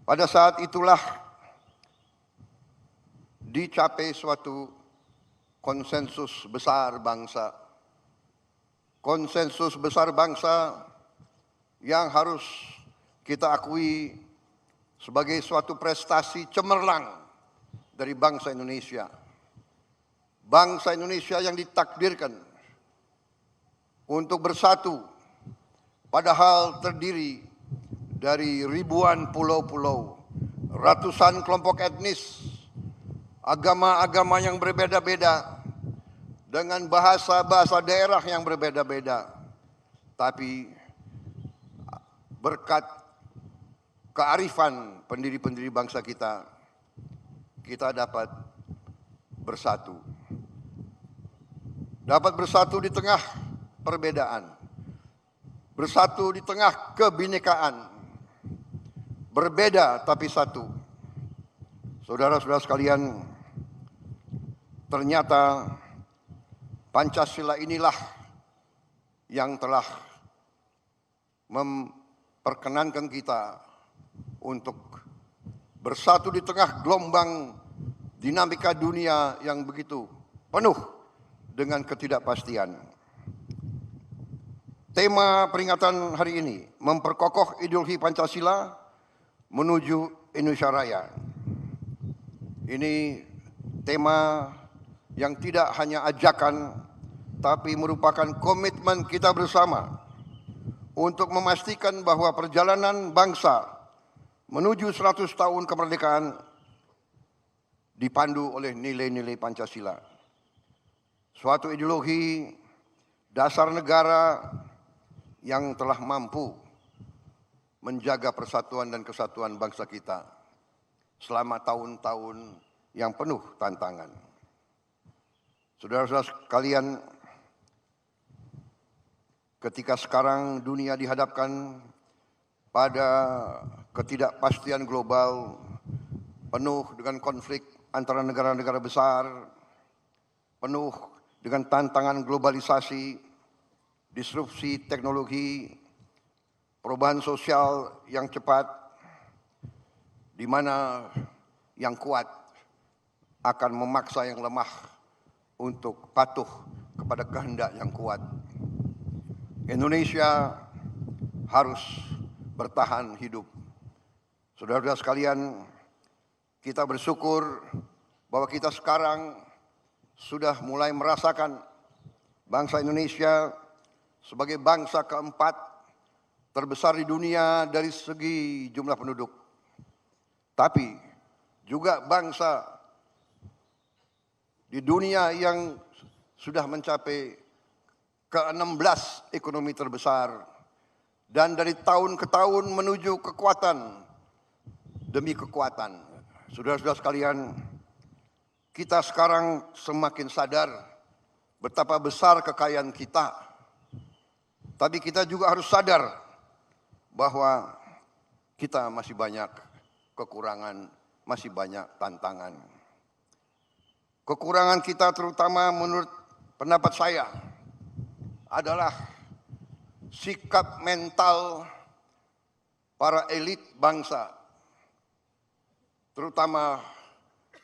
Pada saat itulah dicapai suatu konsensus besar bangsa. Konsensus besar bangsa yang harus kita akui sebagai suatu prestasi cemerlang dari bangsa Indonesia. Bangsa Indonesia yang ditakdirkan untuk bersatu, padahal terdiri dari ribuan pulau-pulau, ratusan kelompok etnis, agama-agama yang berbeda-beda, dengan bahasa-bahasa daerah yang berbeda-beda. Tapi berkat kearifan pendiri-pendiri bangsa kita, kita dapat bersatu. Dapat bersatu di tengah perbedaan, bersatu di tengah kebinekaan, berbeda tapi satu. Saudara-saudara sekalian, ternyata Pancasila inilah yang telah memperkenankan kita untuk bersatu di tengah gelombang dinamika dunia yang begitu penuh dengan ketidakpastian. Tema peringatan hari ini, memperkokoh ideologi Pancasila menuju Indonesia Raya. Ini tema yang tidak hanya ajakan, tapi merupakan komitmen kita bersama untuk memastikan bahwa perjalanan bangsa menuju 100 tahun kemerdekaan dipandu oleh nilai-nilai Pancasila. Suatu ideologi dasar negara yang telah mampu menjaga persatuan dan kesatuan bangsa kita selama tahun-tahun yang penuh tantangan. Saudara-saudara sekalian, ketika sekarang dunia dihadapkan pada ketidakpastian global, penuh dengan konflik antara negara-negara besar, penuh dengan tantangan globalisasi, disrupsi teknologi, perubahan sosial yang cepat, di mana yang kuat akan memaksa yang lemah untuk patuh kepada kehendak yang kuat. Indonesia harus bertahan hidup. Saudara-saudara sekalian, kita bersyukur bahwa kita sekarang sudah mulai merasakan bangsa Indonesia sebagai bangsa keempat terbesar di dunia dari segi jumlah penduduk. Tapi juga bangsa di dunia yang sudah mencapai ke-16 ekonomi terbesar. Dan dari tahun ke tahun menuju kekuatan demi kekuatan. Saudara-saudara sekalian, kita sekarang semakin sadar betapa besar kekayaan kita. Tapi kita juga harus sadar bahwa kita masih banyak kekurangan, masih banyak tantangan. Kekurangan kita terutama menurut pendapat saya adalah sikap mental para elit bangsa, terutama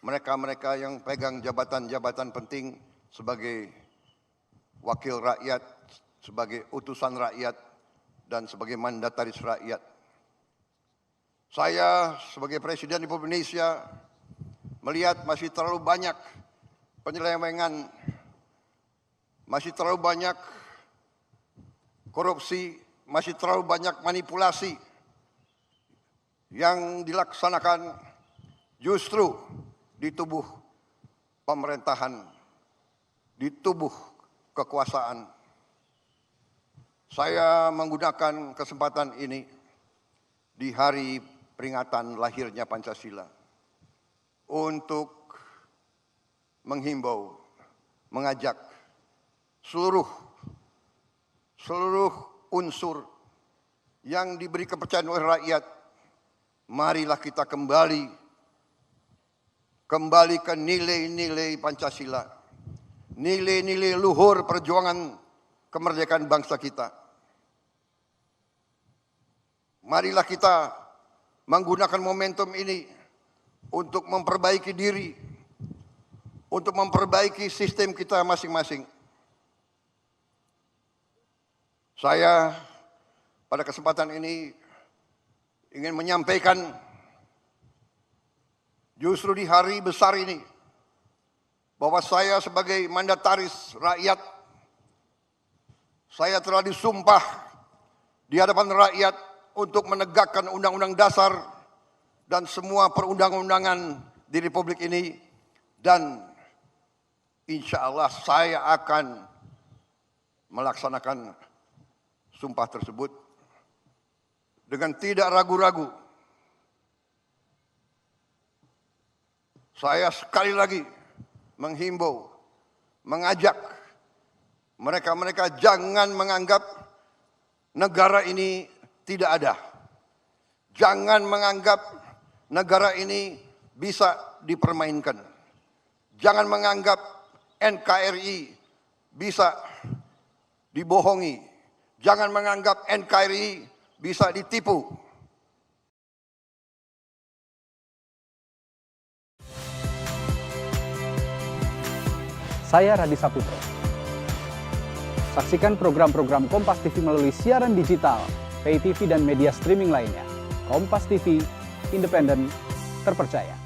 mereka-mereka yang pegang jabatan-jabatan penting sebagai wakil rakyat, sebagai utusan rakyat, dan sebagai mandataris rakyat. Saya sebagai Presiden Republik Indonesia melihat masih terlalu banyak penyelewengan, masih terlalu banyak korupsi, masih terlalu banyak manipulasi yang dilaksanakan justru di tubuh pemerintahan, di tubuh kekuasaan. Saya menggunakan kesempatan ini di hari peringatan lahirnya Pancasila untuk menghimbau, mengajak seluruh unsur yang diberi kepercayaan oleh rakyat, marilah kita kembali ke nilai-nilai Pancasila, nilai-nilai luhur perjuangan kemerdekaan bangsa kita. Marilah kita menggunakan momentum ini untuk memperbaiki diri, untuk memperbaiki sistem kita masing-masing. Saya pada kesempatan ini ingin menyampaikan justru di hari besar ini bahwa saya sebagai mandataris rakyat, saya telah disumpah di hadapan rakyat untuk menegakkan Undang-Undang Dasar dan semua perundang-undangan di Republik ini, dan insya Allah saya akan melaksanakan sumpah tersebut dengan tidak ragu-ragu. Saya sekali lagi menghimbau, mengajak mereka-mereka jangan menganggap negara ini tidak ada. Jangan menganggap negara ini bisa dipermainkan. Jangan menganggap NKRI bisa dibohongi. Jangan menganggap NKRI bisa ditipu. Saya Radhi Saputro. Saksikan program-program Kompas TV melalui siaran digital, pay TV dan media streaming lainnya. Kompas TV, independen, terpercaya.